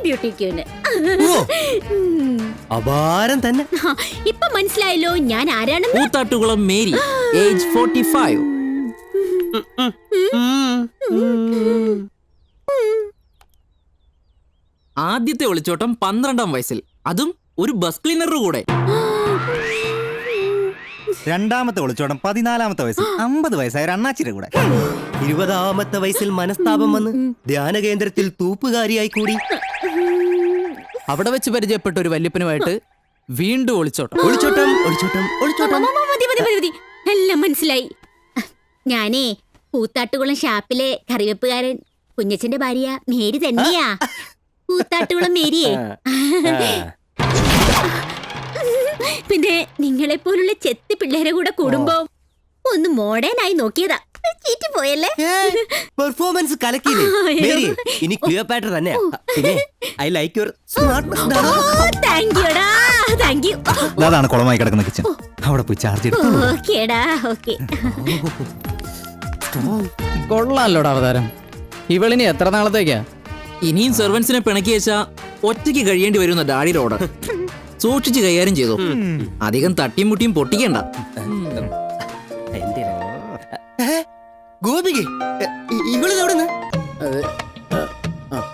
ബ്യൂട്ടിക്യൂന്. അപാരം തന്നെ. ഇപ്പൊ മനസ്സിലായല്ലോ ഞാൻ ആരാണെന്ന്. Koothattukulam Mary, age 45. ആദ്യത്തെ ഒളിച്ചോട്ടം 12-ാം വയസ്സിൽ, അതും ഒരു ബസ് ക്ലീനറുടെ കൂടെ. രണ്ടാമത്തെ ഒളിച്ചോട്ടം 14-ാമത്തെ വയസ്സിൽ 50 വയസ്സായ ഒരു അണ്ണാച്ചിയുടെ കൂടെ. 20-ാമത്തെ വയസ്സിൽ മനസ്താപം വന്ന് ധ്യാന കേന്ദ്രത്തിൽ തൂപ്പുകാരിയായി കൂടി. അവിടെ വെച്ച് പരിചയപ്പെട്ട ഒരു വല്യപ്പനുമായിട്ട് വീണ്ടും ഒളിച്ചോട്ടം. ഒളിച്ചോട്ടം ഒളിച്ചോട്ടം ഒളിച്ചോട്ടം. മതി. എല്ലാം മനസ്സിലായി. ഞാനേ കൂത്താട്ടുകുളം ഷാപ്പിലെ കറിവെപ്പുകാരൻ കുഞ്ഞച്ചന്റെ ഭാര്യ മേരി തന്നെയാ. കൂത്താട്ടുകുളം മേരിയേ. പിന്നെ നിങ്ങളെ പോലുള്ള ചെത്തി പിള്ളേരെ കൂടെ കൂടുമ്പോ ഒന്ന് മോഡേൺ ആയി നോക്കിയതാ. ചീറ്റി പോയല്ലേ. പെർഫോമൻസ് കലക്കിയില്ലേ മേരി? ഇനി ക്ലിയോപാട്ര തന്നെയാ. പിന്നെ I like your smartness. Thank യുടാ, താങ്ക് യു. അതാണ് കുളമായി കിടക്കുന്ന കിച്ചൺ. അവിടെ പോയി ചാർജ് എടുത്തു. ഓക്കേടാ, ഓക്കെ. കൊള്ളാലോടാ അവതാരം. ഇവളിനി എത്ര നാളത്തേക്കാ? ഇനിയും സെർവൻസിനെ പിണക്കി വെച്ചാ ഒറ്റയ്ക്ക് കഴിയേണ്ടി വരുന്ന ഡാഡിയുടെ ഓർഡർ. സൂക്ഷിച്ച് കൈകാര്യം ചെയ്തു. അധികം തട്ടിയും മുട്ടിയും പൊട്ടിക്കണ്ട. ഗോപിക ഇവളിതെവിടുന്ന്?